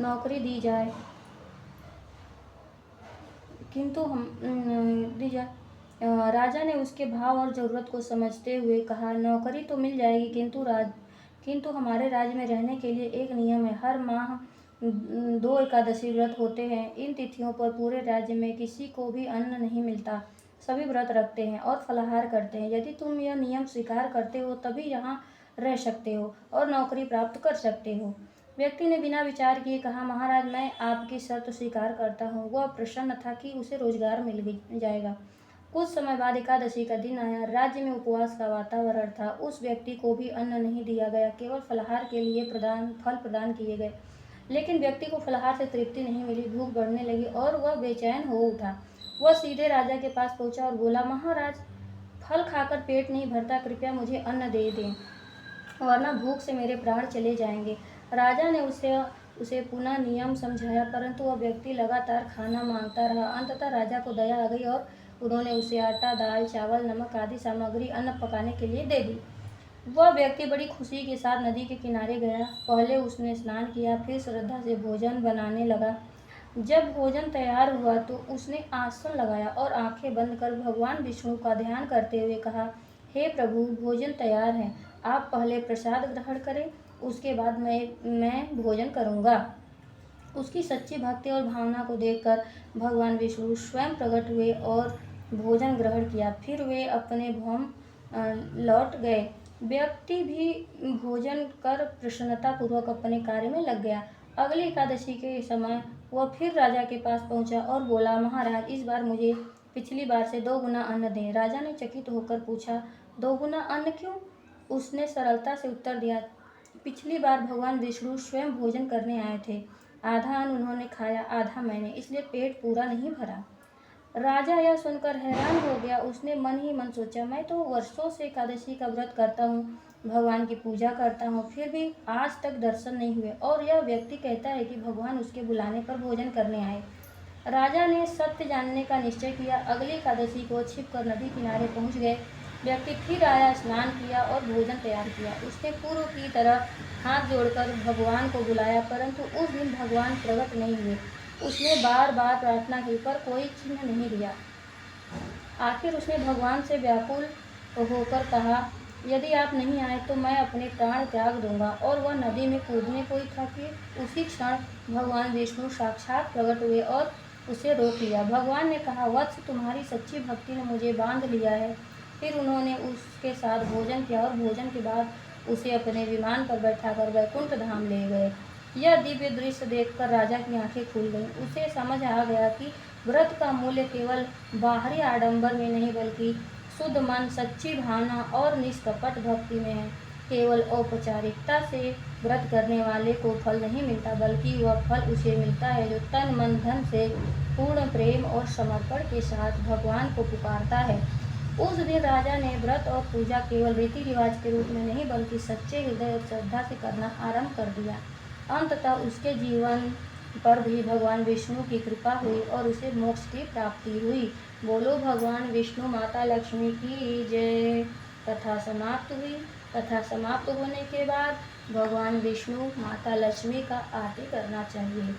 नौकरी दी जाए किंतु हम दी जाए। राजा ने उसके भाव और ज़रूरत को समझते हुए कहा, नौकरी तो मिल जाएगी, किंतु हमारे राज्य में रहने के लिए एक नियम है। हर माह 2 एकादशी व्रत होते हैं। इन तिथियों पर पूरे राज्य में किसी को भी अन्न नहीं मिलता। सभी व्रत रखते हैं और फलाहार करते हैं। यदि तुम यह नियम स्वीकार करते हो तभी यहाँ रह सकते हो और नौकरी प्राप्त कर सकते हो। व्यक्ति ने बिना विचार किए कहा, महाराज, मैं आपकी शर्त स्वीकार करता हूँ। वह प्रसन्न था कि उसे रोजगार मिल जाएगा। कुछ समय बाद एकादशी का दिन आया। राज्य में उपवास का वातावरण था। उस व्यक्ति को भी अन्न नहीं दिया गया, केवल फलाहार के लिए फल प्रदान किए गए। लेकिन व्यक्ति को फलाहार से तृप्ति नहीं मिली। भूख बढ़ने लगी और वह बेचैन हो उठा। वह सीधे राजा के पास पहुंचा और बोला, महाराज, फल खाकर पेट नहीं भरता, कृपया मुझे अन्न दे दें, वरना भूख से मेरे प्राण चले जाएंगे। राजा ने उसे पुनः नियम समझाया, परंतु वह व्यक्ति लगातार खाना मांगता रहा। अंततः राजा को दया आ गई और उन्होंने उसे आटा, दाल, चावल, नमक आदि सामग्री अन्न पकाने के लिए दे दी। वह व्यक्ति बड़ी खुशी के साथ नदी के किनारे गया। पहले उसने स्नान किया, फिर श्रद्धा से भोजन बनाने लगा। जब भोजन तैयार हुआ तो उसने आसन लगाया और आंखें बंद कर भगवान विष्णु का ध्यान करते हुए कहा, हे प्रभु, भोजन तैयार है। आप पहले प्रसाद ग्रहण करें, उसके बाद मैं भोजन करूंगा। उसकी सच्ची भक्ति और भावना को देखकर भगवान विष्णु स्वयं प्रकट हुए और भोजन ग्रहण किया। फिर वे अपने भवन लौट गए। व्यक्ति भी भोजन कर प्रसन्नतापूर्वक अपने कार्य में लग गया। अगली एकादशी के समय वह फिर राजा के पास पहुंचा और बोला, महाराज, इस बार मुझे पिछली बार से 2 गुना अन्न दें। राजा ने चकित होकर पूछा, 2 गुना अन्न क्यों? उसने सरलता से उत्तर दिया, पिछली बार भगवान विष्णु स्वयं भोजन करने आए थे। आधा अन्न उन्होंने खाया, आधा मैंने, इसलिए पेट पूरा नहीं भरा। राजा यह सुनकर हैरान हो गया। उसने मन ही मन सोचा, मैं तो वर्षों से एकादशी का व्रत करता हूँ, भगवान की पूजा करता हूँ, फिर भी आज तक दर्शन नहीं हुए, और यह व्यक्ति कहता है कि भगवान उसके बुलाने पर भोजन करने आए। राजा ने सत्य जानने का निश्चय किया। अगली एकादशी को छिपकर नदी किनारे पहुंच गए। व्यक्ति फिर आया, स्नान किया और भोजन तैयार किया। उसने पूर्व की तरह हाथ जोड़कर भगवान को बुलाया, परंतु उस दिन भगवान प्रकट नहीं हुए। उसने बार बार प्रार्थना की पर कोई चिन्ह नहीं दिया। आखिर उसने भगवान से व्याकुल होकर कहा, यदि आप नहीं आए तो मैं अपने प्राण त्याग दूंगा। और वह नदी में कूदने को ही था कि उसी क्षण भगवान विष्णु साक्षात प्रकट हुए और उसे रोक लिया। भगवान ने कहा, वत्स, तुम्हारी सच्ची भक्ति ने मुझे बांध लिया है। फिर उन्होंने उसके साथ भोजन किया और भोजन के बाद उसे अपने विमान पर बैठाकर वैकुंठ धाम ले गए। यह दिव्य दृश्य देखकर राजा की आंखें खुल गईं। उसे समझ आ गया कि व्रत का मूल्य केवल बाहरी आडंबर में नहीं, बल्कि शुद्ध मन, सच्ची भावना और निष्कपट भक्ति में है। केवल औपचारिकता से व्रत करने वाले को फल नहीं मिलता, बल्कि वह फल उसे मिलता है जो तन मन धन से पूर्ण प्रेम और समर्पण के साथ भगवान को पुकारता है। उस दिन राजा ने व्रत और पूजा केवल रीति रिवाज के रूप में नहीं, बल्कि सच्चे हृदय और श्रद्धा से करना आरंभ कर दिया। अंततः उसके जीवन पर भी भगवान विष्णु की कृपा हुई और उसे मोक्ष की प्राप्ति हुई। बोलो भगवान विष्णु माता लक्ष्मी की जय। कथा समाप्त हुई। कथा समाप्त होने के बाद भगवान विष्णु माता लक्ष्मी का आरती करना चाहिए।